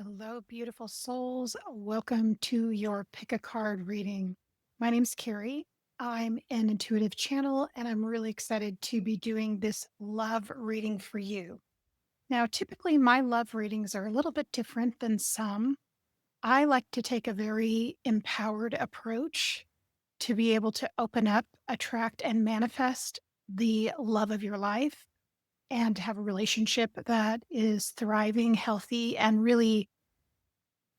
Hello, beautiful souls. Welcome to your pick a card reading. My name's Carrie. I'm an intuitive channel, and I'm really excited to be doing this love reading for you. Now, typically, my love readings are a little bit different than some. I like to take a very empowered approach to be able to open up, attract, and manifest the love of your life and have a relationship that is thriving, healthy, and really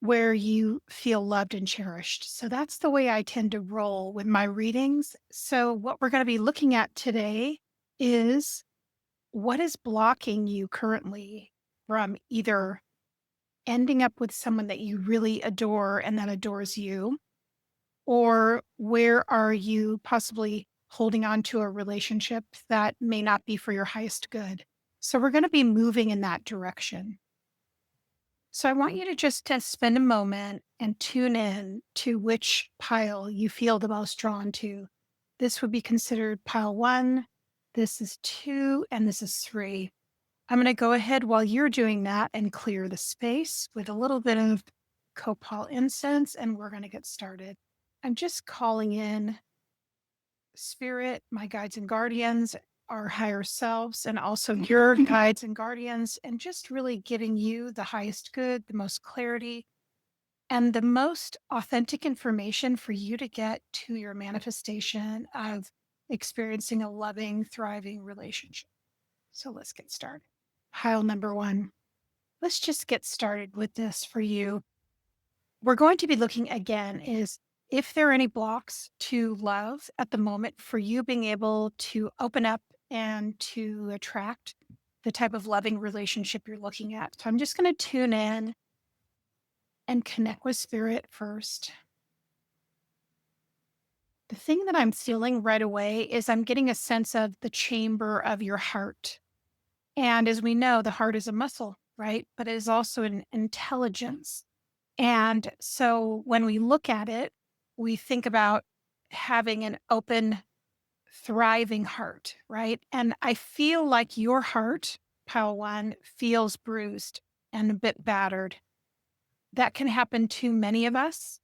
where you feel loved and cherished. So that's the way I tend to roll with my readings. So, what we're going to be looking at today is what is blocking you currently from either ending up with someone that you really adore and that adores you, or where are you possibly holding on to a relationship that may not be for your highest good. So, we're going to be moving in that direction. So I want you to just to spend a moment and tune in to which pile you feel the most drawn to. This would be considered pile one, this is two, and this is three. I'm going to go ahead while you're doing that and clear the space with a little bit of copal incense, and we're going to get started. I'm just calling in spirit, my guides and guardians, our higher selves, and also your guides and guardians, and just really giving you the highest good, the most clarity, and the most authentic information for you to get to your manifestation of experiencing a loving, thriving relationship. So let's get started. Pile number one. Let's just get started with this for you. We're going to be looking again is if there are any blocks to love at the moment for you being able to open up and to attract the type of loving relationship you're looking at. So I'm just going to tune in and connect with spirit first. The thing that I'm feeling right away is I'm getting a sense of the chamber of your heart. And as we know, the heart is a muscle, right? But it is also an intelligence. And so when we look at it, we think about having an open, thriving heart, right? And I feel like your heart, pile one, feels bruised and a bit battered. That can happen to many of us.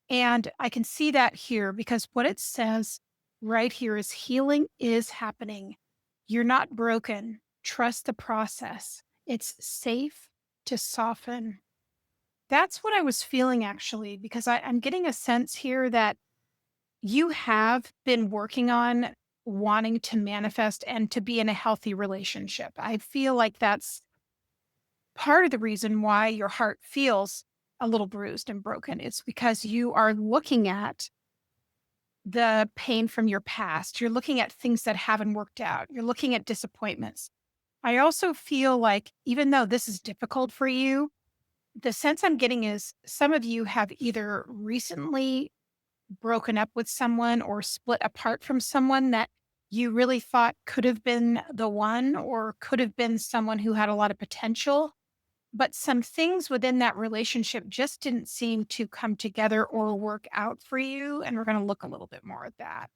And I can see that here because what it says right here is healing is happening. You're not broken. Trust the process. It's safe to soften. That's what I was feeling actually, because I'm getting a sense here that you have been working on wanting to manifest and to be in a healthy relationship. I feel like that's part of the reason why your heart feels a little bruised and broken. It's because you are looking at the pain from your past. You're looking at things that haven't worked out. You're looking at disappointments. I also feel like even though this is difficult for you, the sense I'm getting is some of you have either recently broken up with someone or split apart from someone that you really thought could have been the one or could have been someone who had a lot of potential. But some things within that relationship just didn't seem to come together or work out for you. And we're going to look a little bit more at that.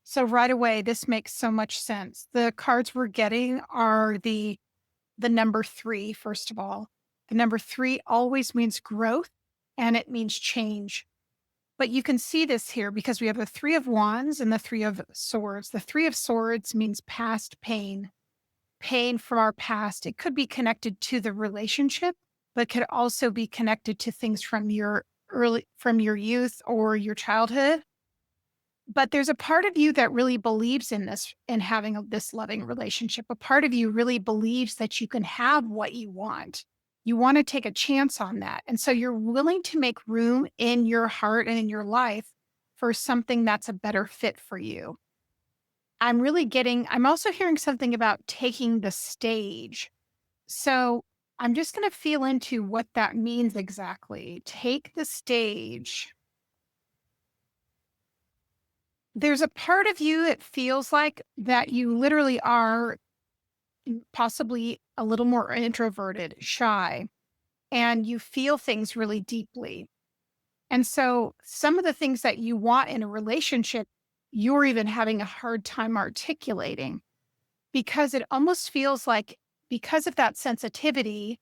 So right away, this makes so much sense. The cards we're getting are the number three, first of all. The number three always means growth and it means change. But you can see this here because we have the three of wands and the three of swords. The three of swords means past pain, pain from our past. It could be connected to the relationship, but could also be connected to things from your youth or your childhood. But there's a part of you that really believes in this and having this loving relationship. A part of you really believes that you can have what you want. You want to take a chance on that. And so you're willing to make room in your heart and in your life for something that's a better fit for you. I'm also hearing something about taking the stage. So I'm just going to feel into what that means exactly. Take the stage. There's a part of you that feels like that you literally are possibly a little more introverted, shy, and you feel things really deeply. And so some of the things that you want in a relationship, you're even having a hard time articulating because it almost feels like because of that sensitivity,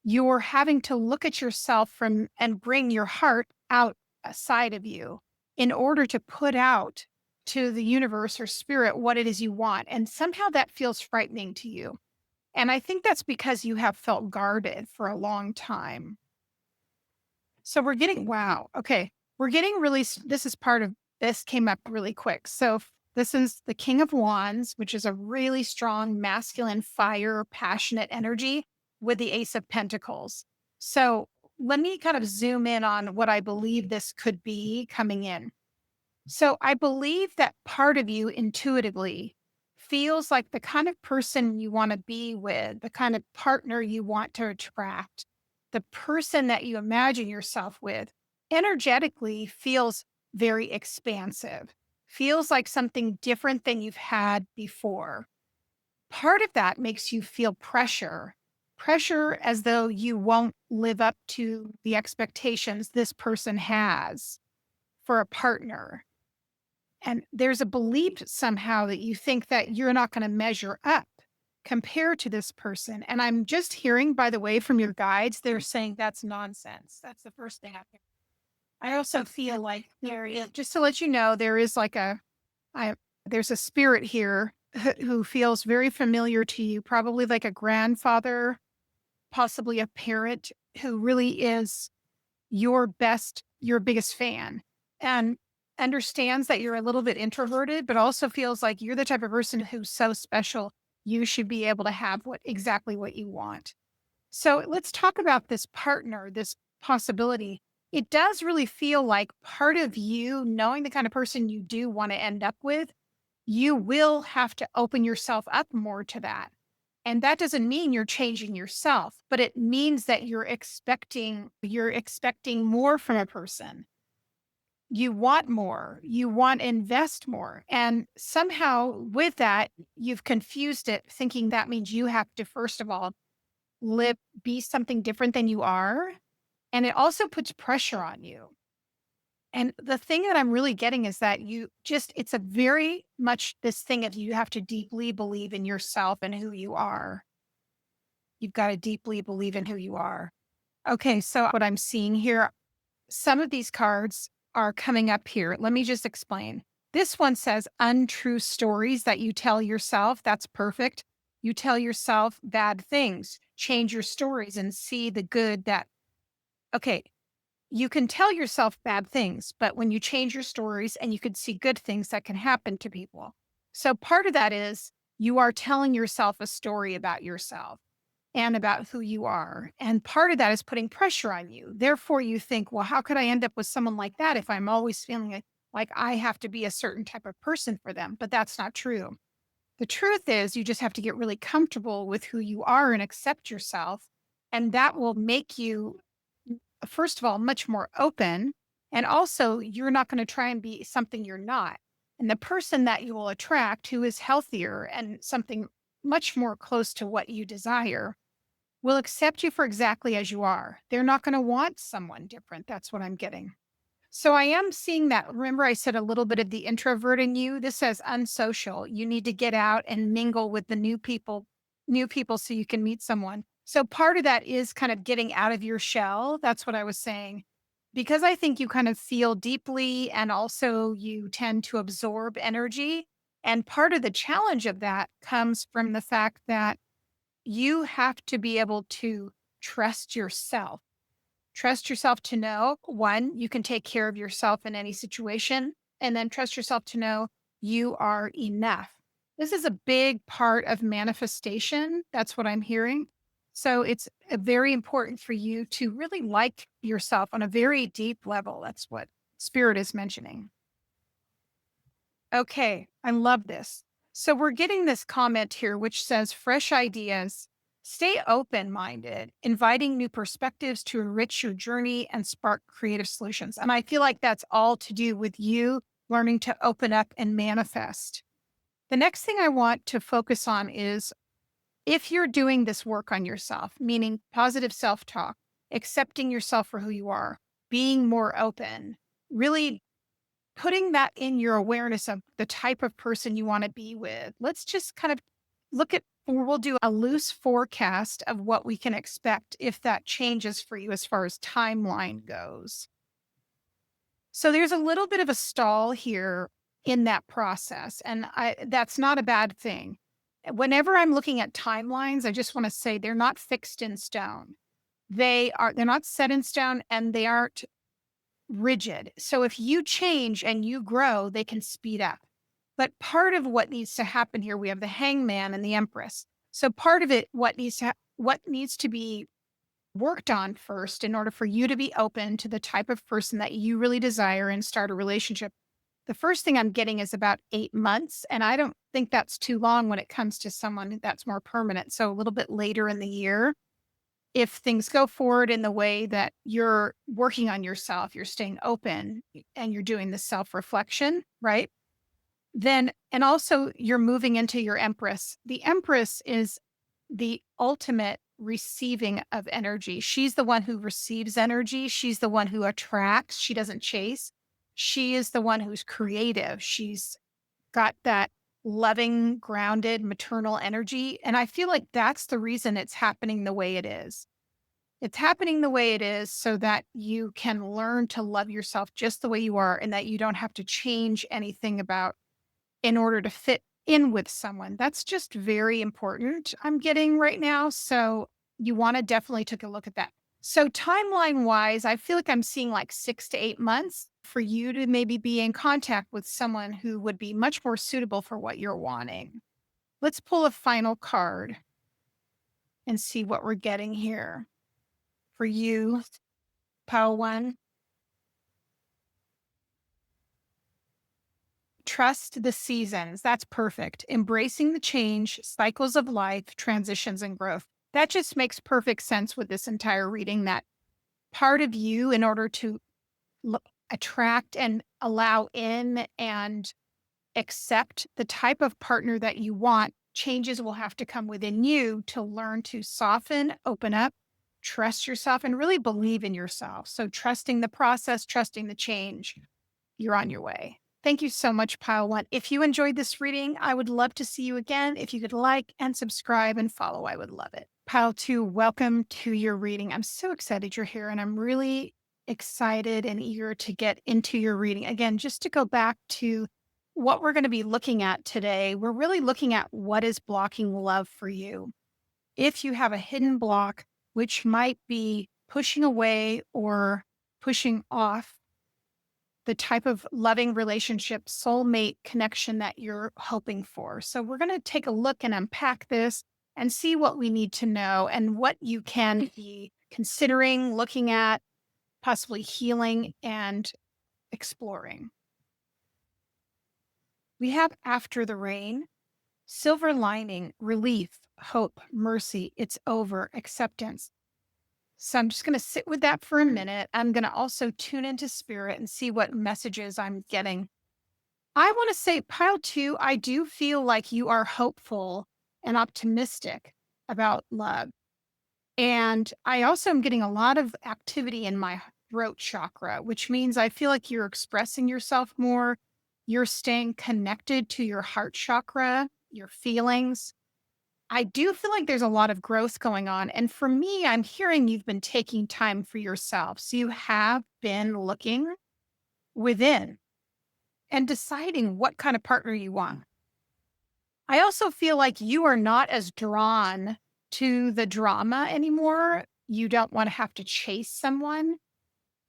You're having to look at yourself from and bring your heart out aside of you in order to put out to the universe or spirit what it is you want. And somehow that feels frightening to you. And I think that's because you have felt guarded for a long time. So we're getting, wow. Okay. We're getting really, this is part of, this came up really quick. So this is the King of Wands, which is a really strong masculine fire, passionate energy with the Ace of Pentacles. So let me kind of zoom in on what I believe this could be coming in. So I believe that part of you intuitively feels like the kind of person you want to be with, the kind of partner you want to attract, the person that you imagine yourself with energetically feels very expansive, feels like something different than you've had before. Part of that makes you feel pressure as though you won't live up to the expectations this person has for a partner, and there's a belief somehow that you think that you're not going to measure up compared to this person. And I'm just hearing, by the way, from your guides, they're saying that's nonsense. That's the first thing I hear. I also feel like there is, just to let you know, there is like I, there's a spirit here who feels very familiar to you, probably like a grandfather, possibly a parent who really is your biggest fan, and understands that you're a little bit introverted, but also feels like you're the type of person who's so special. You should be able to have exactly what you want. So let's talk about this partner, this possibility. It does really feel like part of you, knowing the kind of person you do want to end up with, you will have to open yourself up more to that. And that doesn't mean you're changing yourself, but it means that you're expecting more from a person. You want more, you want to invest more. And somehow with that, you've confused it, thinking that means you have to, first of all, live, be something different than you are. And it also puts pressure on you. And the thing that I'm really getting is that it's a very much this thing of you have to deeply believe in yourself and who you are. You've got to deeply believe in who you are. Okay, so what I'm seeing here, some of these cards are coming up here. Let me just explain. This one says untrue stories that you tell yourself. That's perfect. You tell yourself bad things. Change your stories and see the good that, okay, you can tell yourself bad things, but when you change your stories and you can see good things that can happen to people. So part of that is you are telling yourself a story about yourself and about who you are. And part of that is putting pressure on you. Therefore, you think, well, how could I end up with someone like that if I'm always feeling like I have to be a certain type of person for them? But that's not true. The truth is, you just have to get really comfortable with who you are and accept yourself. And that will make you, first of all, much more open. And also, you're not going to try and be something you're not. And the person that you will attract who is healthier and something much more close to what you desire will accept you for exactly as you are. They're not going to want someone different. That's what I'm getting. So I am seeing that. Remember, I said a little bit of the introvert in you. This says unsocial. You need to get out and mingle with the new people so you can meet someone. So part of that is kind of getting out of your shell. That's what I was saying. Because I think you kind of feel deeply and also you tend to absorb energy. And part of the challenge of that comes from the fact that you have to be able to trust yourself. Trust yourself to know, one, you can take care of yourself in any situation, and then trust yourself to know you are enough. This is a big part of manifestation. That's what I'm hearing. So it's very important for you to really like yourself on a very deep level. That's what Spirit is mentioning. Okay, I love this. So we're getting this comment here, which says fresh ideas. Stay open minded, inviting new perspectives to enrich your journey and spark creative solutions. And I feel like that's all to do with you learning to open up and manifest. The next thing I want to focus on is if you're doing this work on yourself, meaning positive self talk, accepting yourself for who you are, being more open, really putting that in your awareness of the type of person you want to be with. Let's just kind of look at or we'll do a loose forecast of what we can expect if that changes for you as far as timeline goes. So there's a little bit of a stall here in that process, and that's not a bad thing. Whenever I'm looking at timelines, I just want to say they're not fixed in stone. They're not set in stone and they aren't rigid. So if you change and you grow, they can speed up. But part of what needs to happen here, we have the hangman and the empress. So part of it, what needs to be worked on first in order for you to be open to the type of person that you really desire and start a relationship. The first thing I'm getting is about 8 months. And I don't think that's too long when it comes to someone that's more permanent. So a little bit later in the year, if things go forward in the way that you're working on yourself, you're staying open and you're doing the self reflection, right? Then, and also you're moving into your empress. The empress is the ultimate receiving of energy. She's the one who receives energy. She's the one who attracts. She doesn't chase. She is the one who's creative. She's got that loving, grounded, maternal energy. And I feel like that's the reason it's happening the way it is. It's happening the way it is so that you can learn to love yourself just the way you are and that you don't have to change anything about in order to fit in with someone. That's just very important, I'm getting right now. So you want to definitely take a look at that. So timeline wise, I feel like I'm seeing like 6 to 8 months for you to maybe be in contact with someone who would be much more suitable for what you're wanting. Let's pull a final card and see what we're getting here for you, pile one. Trust the seasons. That's perfect. Embracing the change, cycles of life, transitions, and growth. That just makes perfect sense with this entire reading. That part of you, in order to attract and allow in and accept the type of partner that you want, changes will have to come within you to learn to soften, open up, trust yourself, and really believe in yourself. So, trusting the process, trusting the change, you're on your way. Thank you so much, Pile One. If you enjoyed this reading, I would love to see you again. If you could like and subscribe and follow, I would love it. Pile Two, welcome to your reading. I'm so excited you're here and I'm really excited and eager to get into your reading. Again, just to go back to what we're going to be looking at today, we're really looking at what is blocking love for you. If you have a hidden block, which might be pushing away or pushing off the type of loving relationship, soulmate connection that you're hoping for. So, we're going to take a look and unpack this and see what we need to know and what you can be considering, looking at, possibly healing and exploring. We have after the rain, silver lining, relief, hope, mercy, it's over, acceptance. So I'm just going to sit with that for a minute. I'm going to also tune into spirit and see what messages I'm getting. I want to say, pile two, I do feel like you are hopeful and optimistic about love. And I also am getting a lot of activity in my throat chakra, which means I feel like you're expressing yourself more. You're staying connected to your heart chakra, your feelings. I do feel like there's a lot of growth going on. And for me, I'm hearing you've been taking time for yourself. So you have been looking within and deciding what kind of partner you want. I also feel like you are not as drawn to the drama anymore. You don't want to have to chase someone.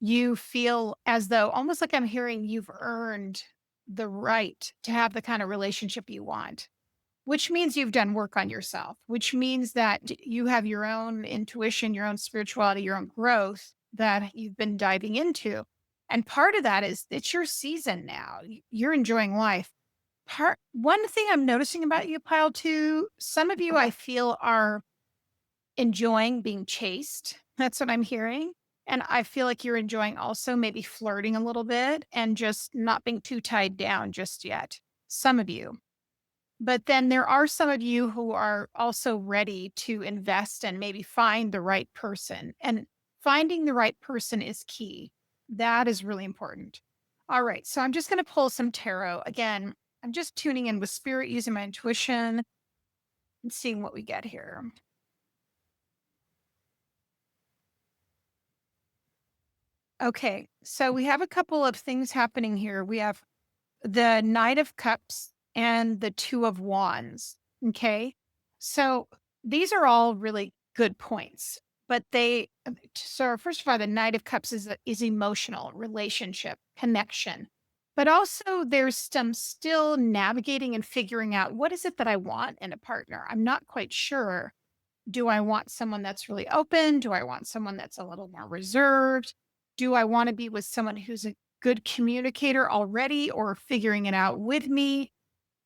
You feel as though, almost like I'm hearing, you've earned the right to have the kind of relationship you want, which means you've done work on yourself, which means that you have your own intuition, your own spirituality, your own growth that you've been diving into. And part of that is it's your season now. You're enjoying life. One thing I'm noticing about you, pile two, some of you I feel are enjoying being chased. That's what I'm hearing. And I feel like you're enjoying also maybe flirting a little bit and just not being too tied down just yet. Some of you. But then there are some of you who are also ready to invest and maybe find the right person. And finding the right person is key. That is really important. All right. So I'm just going to pull some tarot. Again, I'm just tuning in with spirit using my intuition. and seeing what we get here. Okay, so we have a couple of things happening here. We have the Knight of Cups and the Two of Wands. Okay. So these are all really good points, but so first of all, the Knight of Cups is emotional, relationship, connection, but also there's some still navigating and figuring out what is it that I want in a partner. I'm not quite sure. Do I want someone that's really open? Do I want someone that's a little more reserved? Do I want to be with someone who's a good communicator already or figuring it out with me?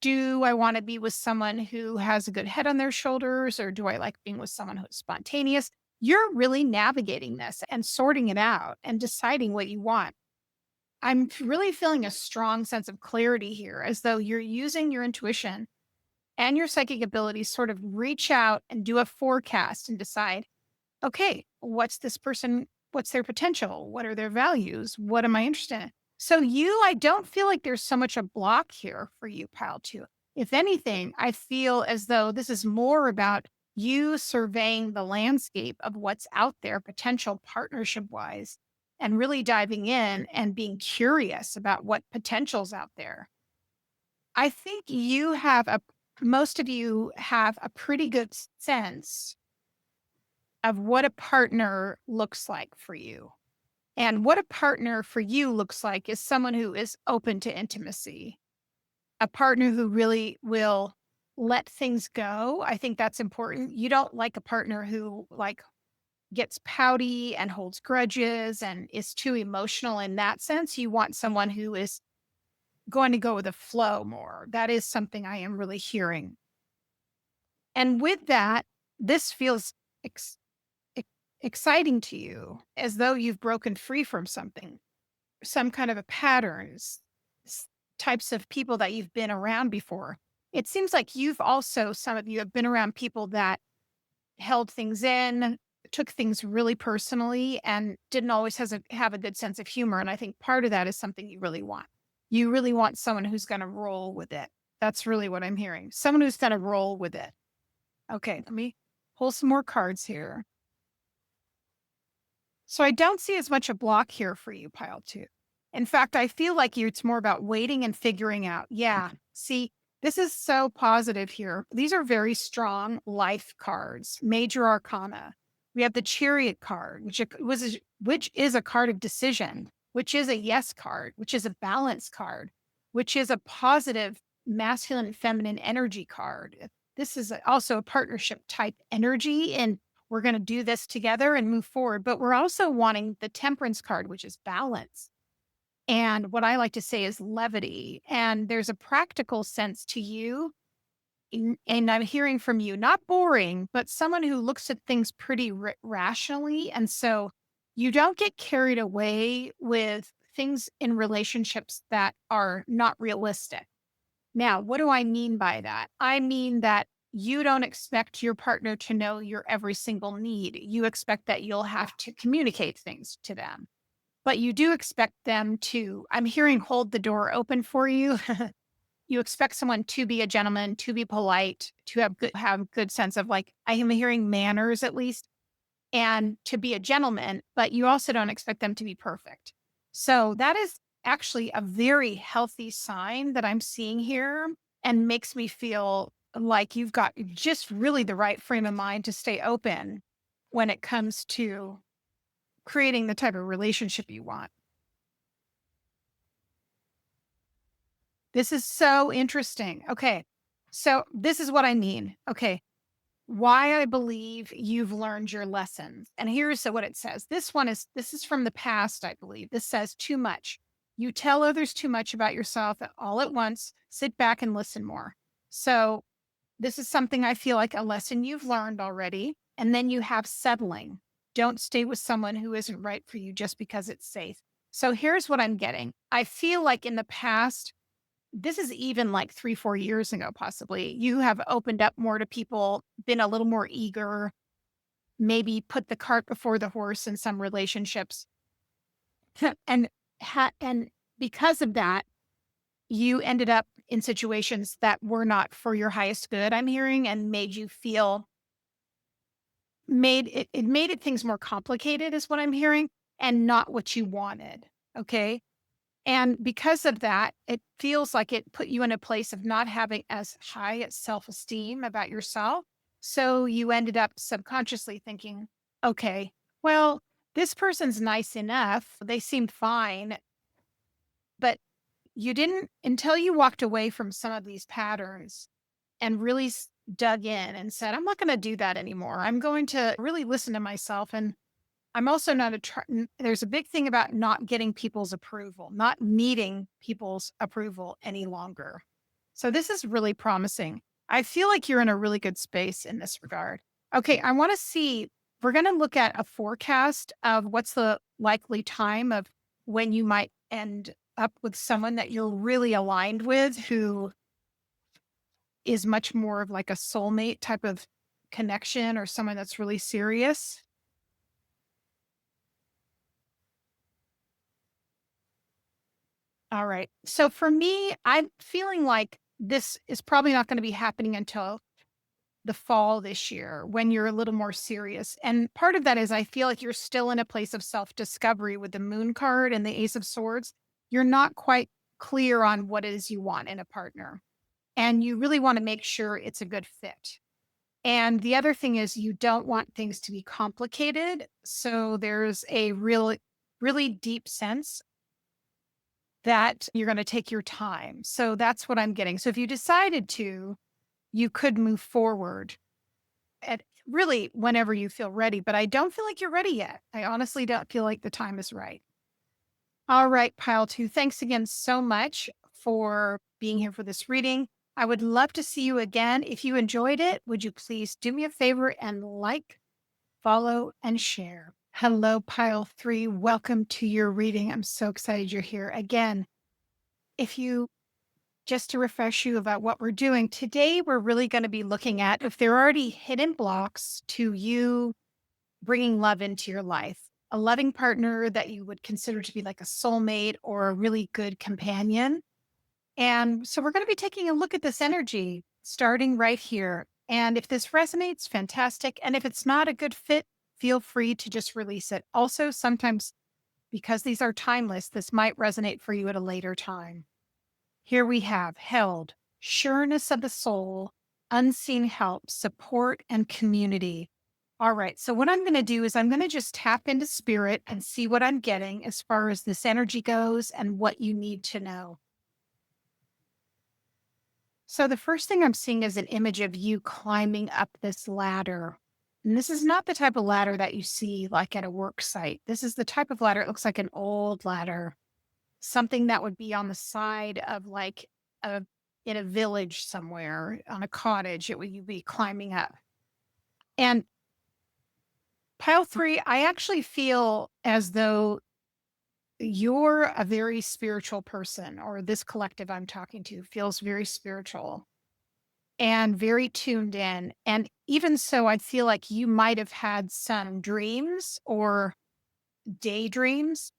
Do I want to be with someone who has a good head on their shoulders or do I like being with someone who's spontaneous? You're really navigating this and sorting it out and deciding what you want. I'm really feeling a strong sense of clarity here as though you're using your intuition and your psychic abilities sort of reach out and do a forecast and decide, okay, what's their potential? What are their values? What am I interested in? So I don't feel like there's so much a block here for you, pile two. If anything, I feel as though this is more about you surveying the landscape of what's out there, potential partnership wise, and really diving in and being curious about what potential's out there. I think most of you have a pretty good sense of what a partner looks like for you. And what a partner for you looks like is someone who is open to intimacy, a partner who really will let things go. I think that's important. You don't like a partner who gets pouty and holds grudges and is too emotional in that sense. You want someone who is going to go with the flow more. That is something I am really hearing. And with that, this feels ex- ex- exciting to you as though you've broken free from something, some kind of a patterns, types of people that you've been around before. It seems like some of you have been around people that held things in, took things really personally, and didn't always have a good sense of humor. And I think part of that is something you really want. You really want someone who's going to roll with it. That's really what I'm hearing. Someone who's going to roll with it. Okay, let me pull some more cards here. So I don't see as much a block here for you, pile two. In fact, I feel like it's more about waiting and figuring out. Yeah, see, this is so positive here. These are very strong life cards, major arcana. We have the chariot card, which is a card of decision, which is a yes card, which is a balance card, which is a positive masculine and feminine energy card. This is also a partnership type energy, and we're going to do this together and move forward. But we're also wanting the temperance card, which is balance. And what I like to say is levity. And there's a practical sense to you. And I'm hearing from you, not boring, but someone who looks at things pretty rationally. And so you don't get carried away with things in relationships that are not realistic. Now, what do I mean by that? I mean that you don't expect your partner to know your every single need. You expect that you'll have to communicate things to them, but you do expect them to, I'm hearing, hold the door open for you. You expect someone to be a gentleman, to be polite, to have good sense of I am hearing manners at least, and to be a gentleman, but you also don't expect them to be perfect. So that is actually a very healthy sign that I'm seeing here and makes me feel like you've got just really the right frame of mind to stay open when it comes to creating the type of relationship you want. This is so interesting. Okay. So this is what I mean. Okay. Why I believe you've learned your lessons. And here's what it says. This is from the past, I believe. This says too much. You tell others too much about yourself all at once. Sit back and listen more. So this is something I feel like a lesson you've learned already. And then you have settling. Don't stay with someone who isn't right for you just because it's safe. So here's what I'm getting. I feel like in the past, this is even like 3, 4 years ago, possibly. You have opened up more to people, been a little more eager, maybe put the cart before the horse in some relationships. and and because of that, you ended up in situations that were not for your highest good, I'm hearing, and made you feel it made it things more complicated is what I'm hearing, and not what you wanted. Okay. And because of that, it feels like it put you in a place of not having as high a self-esteem about yourself. So you ended up subconsciously thinking, okay, well, this person's nice enough. They seem fine, but you didn't until you walked away from some of these patterns and really dug in and said, I'm not going to do that anymore. I'm going to really listen to myself. And I'm also not there's a big thing about not getting people's approval, not needing people's approval any longer. So this is really promising. I feel like you're in a really good space in this regard. Okay, I want to see, we're going to look at a forecast of what's the likely time of when you might end up with someone that you're really aligned with, who is much more of like a soulmate type of connection, or someone that's really serious. All right. So for me, I'm feeling like this is probably not going to be happening until the fall this year, when you're a little more serious. And part of that is I feel like you're still in a place of self discovery with the moon card and the ace of swords. You're not quite clear on what it is you want in a partner. And you really want to make sure it's a good fit. And the other thing is, you don't want things to be complicated. So there's a really deep sense that you're going to take your time. So that's what I'm getting. So if you decided to, you could move forward at really whenever you feel ready, but I don't feel like you're ready yet. I honestly don't feel like the time is right. All right, pile two. Thanks again so much for being here for this reading. I would love to see you again. If you enjoyed it, would you please do me a favor and like, follow, and share? Hello, pile three. Welcome to your reading. I'm so excited you're here again. If you Just to refresh you about what we're doing today, we're really going to be looking at if there are already hidden blocks to you bringing love into your life, a loving partner that you would consider to be like a soulmate or a really good companion. And so we're going to be taking a look at this energy starting right here. And if this resonates, fantastic. And if it's not a good fit, feel free to just release it. Also, sometimes because these are timeless, this might resonate for you at a later time. Here we have held, sureness of the soul, unseen help, support, and community. All right. So, what I'm going to do is I'm going to just tap into spirit and see what I'm getting as far as this energy goes and what you need to know. So, the first thing I'm seeing is an image of you climbing up this ladder. And this is not the type of ladder that you see like at a work site. This is the type of ladder, it looks like an old ladder, something that would be on the side of like a in a village somewhere on a cottage. It would you be climbing up. And pile three, I actually feel as though you're a very spiritual person, or this collective I'm talking to feels very spiritual and very tuned in. And even so, I feel like you might have had some dreams or daydreams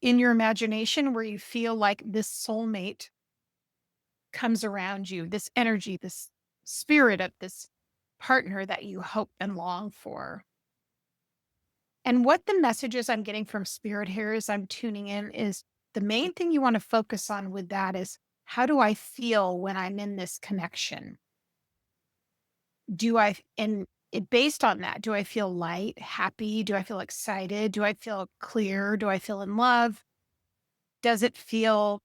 in your imagination where you feel like this soulmate comes around you, this energy, this spirit of this partner that you hope and long for. And what the messages I'm getting from spirit here as I'm tuning in is the main thing you want to focus on with that is, how do I feel when I'm in this connection? Do I, and it based on that, do I feel light, happy? Do I feel excited? Do I feel clear? Do I feel in love? Does it feel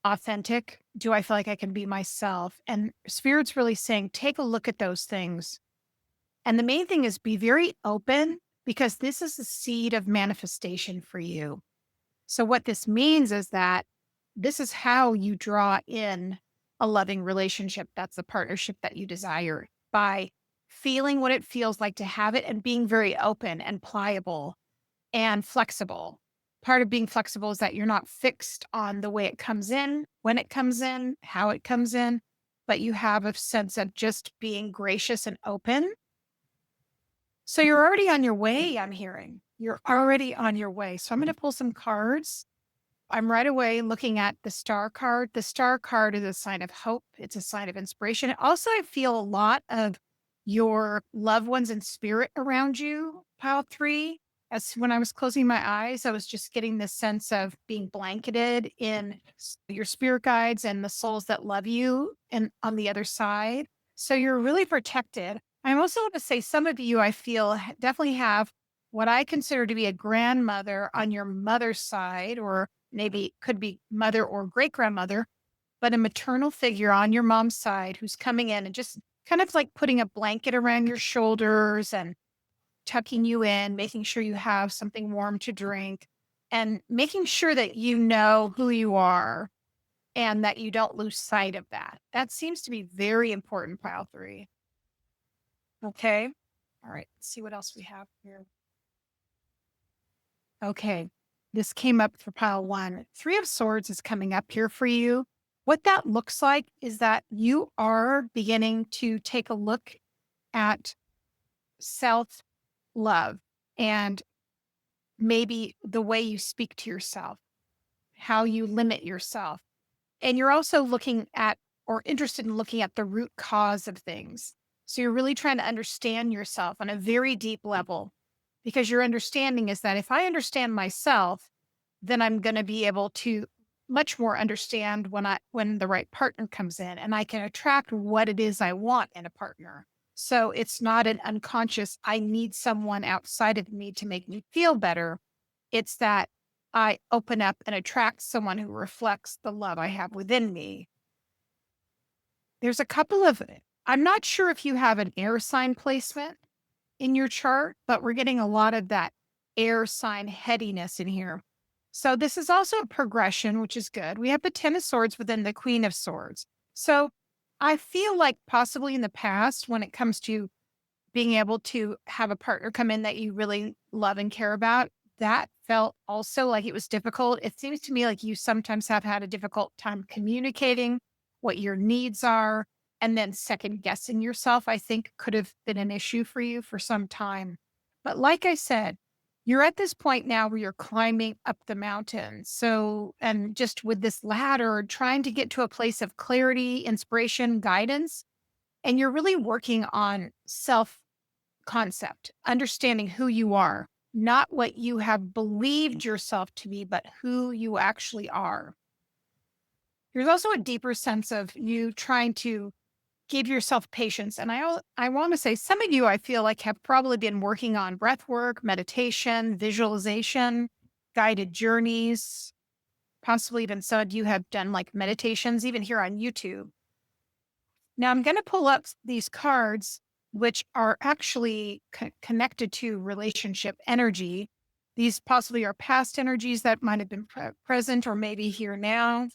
authentic? Do I feel like I can be myself? And spirit's really saying, take a look at those things. And the main thing is be very open, because this is the seed of manifestation for you. So what this means is that this is how you draw in a loving relationship. That's the partnership that you desire, by feeling what it feels like to have it and being very open and pliable and flexible. Part of being flexible is that you're not fixed on the way it comes in, when it comes in, how it comes in, but you have a sense of just being gracious and open. So you're already on your way, I'm hearing. You're already on your way. So I'm going to pull some cards. I'm right away looking at the star card. The star card is a sign of hope. It's a sign of inspiration. Also, I feel a lot of your loved ones and spirit around you, pile three. As when I was closing my eyes, I was just getting this sense of being blanketed in your spirit guides and the souls that love you and on the other side. So you're really protected. I'm also going to say some of you, I feel, definitely have what I consider to be a grandmother on your mother's side, or maybe it could be mother or great grandmother, but a maternal figure on your mom's side who's coming in and just kind of like putting a blanket around your shoulders and tucking you in, making sure you have something warm to drink, and making sure that you know who you are and that you don't lose sight of that. That seems to be very important, pile three. Okay. All right. Let's see what else we have here. Okay. This came up for pile one. Three of Swords is coming up here for you. What that looks like is that you are beginning to take a look at self love and maybe the way you speak to yourself, how you limit yourself. And you're also looking at or interested in looking at the root cause of things. So you're really trying to understand yourself on a very deep level because your understanding is that if I understand myself, then I'm going to be able to much more understand when the right partner comes in and I can attract what it is I want in a partner. So it's not an unconscious, I need someone outside of me to make me feel better. It's that I open up and attract someone who reflects the love I have within me. There's a couple of, I'm not sure if you have an air sign placement in your chart, but we're getting a lot of that air sign headiness in here. So this is also a progression, which is good. We have the 10 of Swords within the Queen of Swords. So I feel like possibly in the past, when it comes to being able to have a partner come in that you really love and care about, that felt also like it was difficult. It seems to me like you sometimes have had a difficult time communicating what your needs are. And then second guessing yourself, I think could have been an issue for you for some time. But like I said, you're at this point now where you're climbing up the mountain. So, and just with this ladder, trying to get to a place of clarity, inspiration, guidance, and you're really working on self concept, understanding who you are, not what you have believed yourself to be, but who you actually are. There's also a deeper sense of you trying to give yourself patience. And I want to say some of you I feel like have probably been working on breath work, meditation, visualization, guided journeys, possibly even some of you have done like meditations, even here on YouTube. Now I'm going to pull up these cards, which are actually connected to relationship energy. These possibly are past energies that might have been present or maybe here now.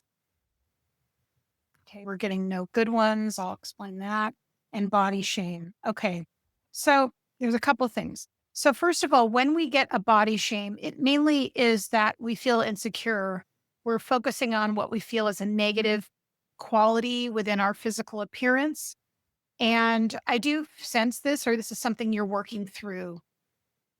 Okay, we're getting no good ones. I'll explain that. And body shame. Okay, so there's a couple things. So first of all, when we get a body shame, it mainly is that we feel insecure. We're focusing on what we feel is a negative quality within our physical appearance. And I do sense this, or this is something you're working through.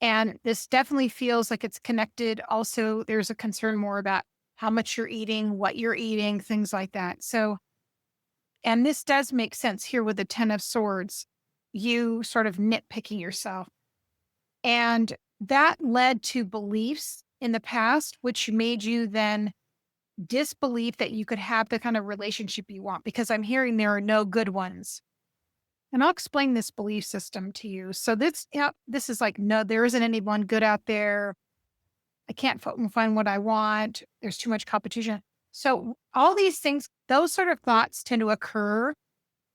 And this definitely feels like it's connected. Also, there's a concern more about how much you're eating, what you're eating, things like that. So, and this does make sense here with the 10 of Swords, you sort of nitpicking yourself. And that led to beliefs in the past, which made you then disbelieve that you could have the kind of relationship you want, because I'm hearing there are no good ones. And I'll explain this belief system to you. So this, yeah, this is like, no, there isn't anyone good out there. I can't find what I want. There's too much competition. So all these things, those sort of thoughts tend to occur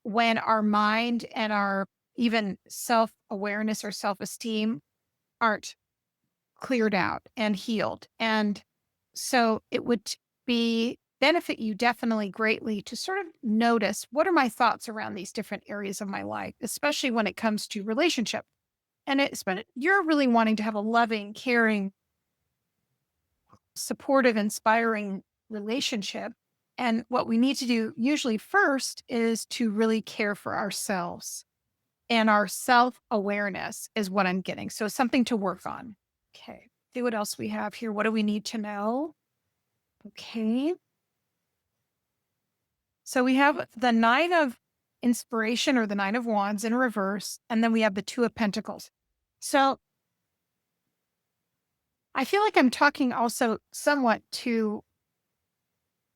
when our mind and our even self-awareness or self-esteem aren't cleared out and healed. And so it would be benefit you definitely greatly to sort of notice what are my thoughts around these different areas of my life, especially when it comes to relationship. And it's but you're really wanting to have a loving, caring, supportive, inspiring relationship. And what we need to do usually first is to really care for ourselves, and our self awareness is what I'm getting. So something to work on. Okay. See what else we have here. What do we need to know? Okay. So we have the Nine of Inspiration or the Nine of Wands in reverse, and then we have the Two of Pentacles. So I feel like I'm talking also somewhat to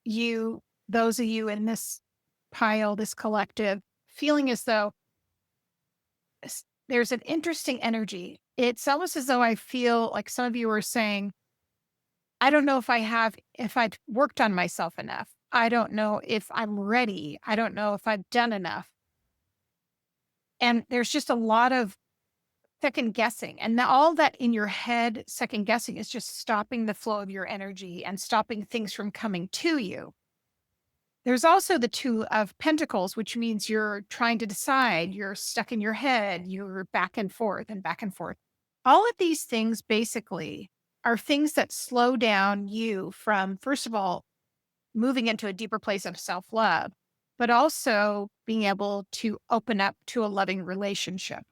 you, those of you in this pile, this collective, feeling as though there's an interesting energy. It's almost as though I feel like some of you are saying, I don't know if I've worked on myself enough. I don't know if I'm ready. I don't know if I've done enough. And there's just a lot of second guessing. And all that in your head, second guessing is just stopping the flow of your energy and stopping things from coming to you. There's also the Two of Pentacles, which means you're trying to decide, you're stuck in your head, you're back and forth and back and forth. All of these things basically are things that slow down you from, first of all, moving into a deeper place of self love, but also being able to open up to a loving relationship.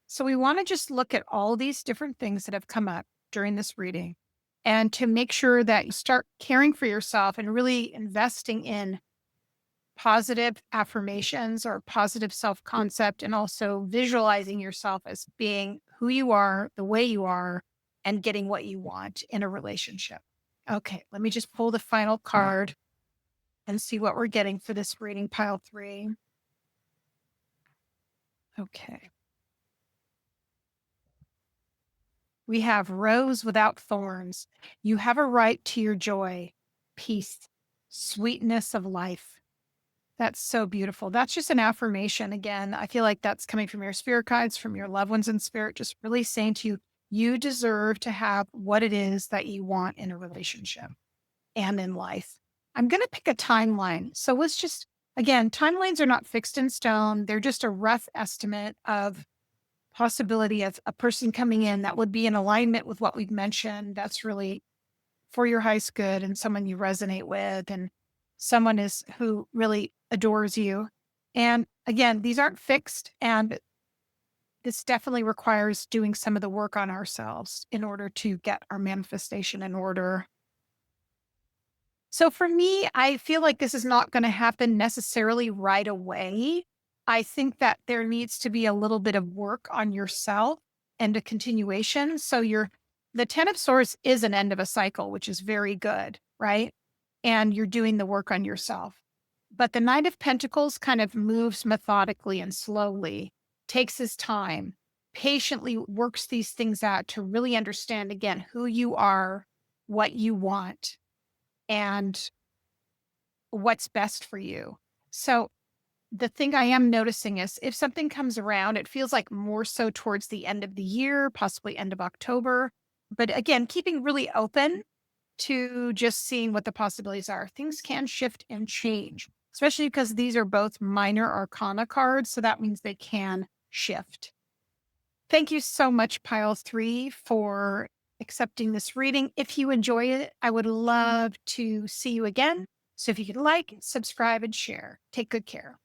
So we want to just look at all these different things that have come up during this reading and to make sure that you start caring for yourself and really investing in positive affirmations or positive self concept, and also visualizing yourself as being who you are, the way you are, and getting what you want in a relationship. Okay, let me just pull the final card and see what we're getting for this reading, pile three. Okay. We have Rose Without Thorns. You have a right to your joy, peace, sweetness of life. That's so beautiful. That's just an affirmation. Again, I feel like that's coming from your spirit guides, from your loved ones in spirit, just really saying to you, you deserve to have what it is that you want in a relationship and in life. I'm going to pick a timeline. So let's just, again, timelines are not fixed in stone. They're just a rough estimate of possibility of a person coming in that would be in alignment with what we've mentioned. That's really for your highest good and someone you resonate with and someone is who really adores you. And again, these aren't fixed, and this definitely requires doing some of the work on ourselves in order to get our manifestation in order. So for me, I feel like this is not going to happen necessarily right away. I think that there needs to be a little bit of work on yourself and a continuation. So the 10 of Swords is an end of a cycle, which is very good, right? And you're doing the work on yourself. But the Knight of Pentacles kind of moves methodically and slowly, takes his time, patiently works these things out to really understand again who you are, what you want, and what's best for you. So the thing I am noticing is if something comes around, it feels like more so towards the end of the year, possibly end of October. But again, keeping really open to just seeing what the possibilities are. Things can shift and change, especially because these are both minor arcana cards. So that means they can shift. Thank you so much, Pile 3, for accepting this reading. If you enjoy it, I would love to see you again. So if you could like, subscribe, and share. Take good care.